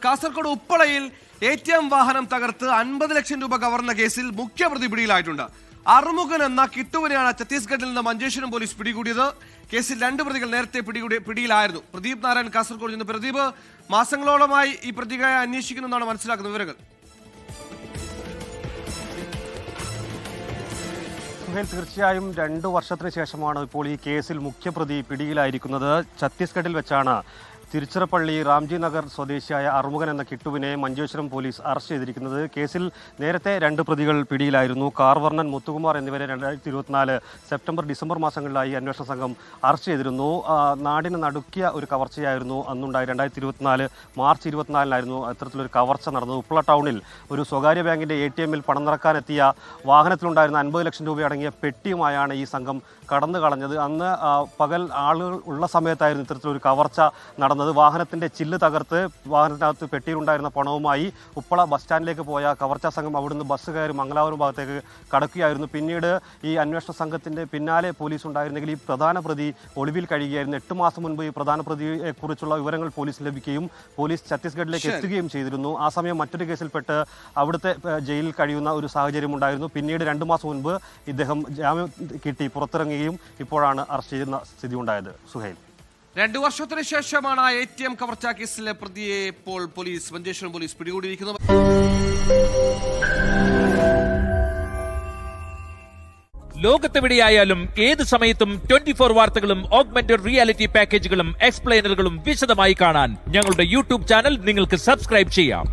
Kasaragod ഉപ്പളയിൽ ATM വാഹനം തകർത്ത് 50 ലക്ഷം രൂപ കവർന്ന കേസിൽ മുഖ്യപ്രതി പിടിയിലായിട്ടുണ്ട്. അറുമുഖൻ എന്ന കിട്ടുവിനെയാണ് ഛത്തീസ്ഗഡിൽ നിന്ന് മഞ്ചേശ്വരം പോലീസ് പിടികൂടിയത്. കേസിൽ 2 പ്രതികൾ നേരത്തെ പിടിയിലായിരുന്നു. പ്രദീപ് നാരായൺ കാസർഗോഡ് നിന്ന്. പ്രദീപ്, മാസങ്ങളോളമായി ഈ പ്രതികളെ അന്വേഷിക്കുന്നെന്നാണ് മനസ്സിലാക്കുന്ന വിവരങ്ങൾ. തീർച്ചയായും 2 വർഷത്തിന് ശേഷമാണ് ഇപ്പോൾ ഈ കേസിൽ മുഖ്യപ്രതി പിടിയിലായിരിക്കുന്നത്. ഛത്തീസ്ഗഡിൽ വെച്ചാണ് തിരുച്ചിറപ്പള്ളി റാംജി നഗർ സ്വദേശിയായ അറുമുഖൻ എന്ന കിട്ടുവിനെ മഞ്ചേശ്വരം പോലീസ് അറസ്റ്റ് ചെയ്തിരിക്കുന്നത്. കേസിൽ നേരത്തെ 2 പ്രതികൾ പിടിയിലായിരുന്നു. കാർവർണ്ണൻ, മുത്തുകുമാർ എന്നിവരെ 2024 സെപ്റ്റംബർ ഡിസംബർ മാസങ്ങളിലായി അന്വേഷണ സംഘം അറസ്റ്റ് ചെയ്തിരുന്നു. നാടിന് നടുക്കിയ ഒരു കവർച്ചയായിരുന്നു അന്നുണ്ടായി. 2024 മാർച്ച് 24-നായിരുന്നു അത്തരത്തിലൊരു കവർച്ച നടന്നത്. ഉപ്പള ടൗണിൽ ഒരു സ്വകാര്യ ബാങ്കിൻ്റെ ATM-ൽ പണം നിറക്കാനെത്തിയ വാഹനത്തിലുണ്ടായിരുന്ന 50 ലക്ഷം രൂപ അടങ്ങിയ പെട്ടിയുമായാണ് ഈ സംഘം കടന്നു കളഞ്ഞത്. അന്ന് പകൽ ആളുകൾ ഉള്ള സമയത്തായിരുന്നു ഇത്തരത്തിലൊരു കവർച്ച നടന്നത്. വാഹനത്തിന്റെ ചില്ല് തകർത്ത് വാഹനത്തിനകത്ത് പെട്ടിയിലുണ്ടായിരുന്ന പണവുമായി ഉപ്പള ബസ് സ്റ്റാൻഡിലേക്ക് പോയ കവർച്ചാ സംഘം അവിടുന്ന് ബസ് കയറി മംഗലാപുരം ഭാഗത്തേക്ക് കടക്കുകയായിരുന്നു. പിന്നീട് ഈ അന്വേഷണ സംഘത്തിന്റെ പിന്നാലെ പോലീസ് ഉണ്ടായിരുന്നെങ്കിൽ ഈ പ്രധാന പ്രതി ഒളിവിൽ കഴിയുകയായിരുന്നു. 8 മാസം മുൻപ് ഈ പ്രധാന പ്രതിയെ കുറിച്ചുള്ള വിവരങ്ങൾ പോലീസ് ലഭിക്കുകയും പോലീസ് ഛത്തീസ്ഗഡിലേക്ക് എത്തുകയും ചെയ്തിരുന്നു. ആ സമയം മറ്റൊരു കേസിൽപ്പെട്ട് അവിടുത്തെ ജയിലിൽ കഴിയുന്ന ഒരു സാഹചര്യം ഉണ്ടായിരുന്നു. പിന്നീട് 2 മാസം മുൻപ് ഇദ്ദേഹം ജാമ്യം കിട്ടി പുറത്തിറങ്ങുകയും ഇപ്പോഴാണ് അറസ്റ്റ് ചെയ്യുന്ന സ്ഥിതി ഉണ്ടായത്. സുഹൈൽ, 2 വർഷത്തിന് ശേഷമാണ് ATM കവർച്ചാ കേസിലെ പ്രതിയെ ഇപ്പോൾ മഞ്ചേശ്വരം പോലീസ് പിടികൂടിയിരിക്കുന്നത്. ലോകത്തെവിടെയായാലും ഏത് സമയത്തും 24 വാർത്തകളും ഓഗ്മെന്റഡ് റിയാലിറ്റി പാക്കേജുകളും എക്സ്പ്ലെയിനറുകളും വിശദമായി കാണാൻ ഞങ്ങളുടെ YouTube ചാനൽ നിങ്ങൾക്ക് സബ്സ്ക്രൈബ് ചെയ്യാം.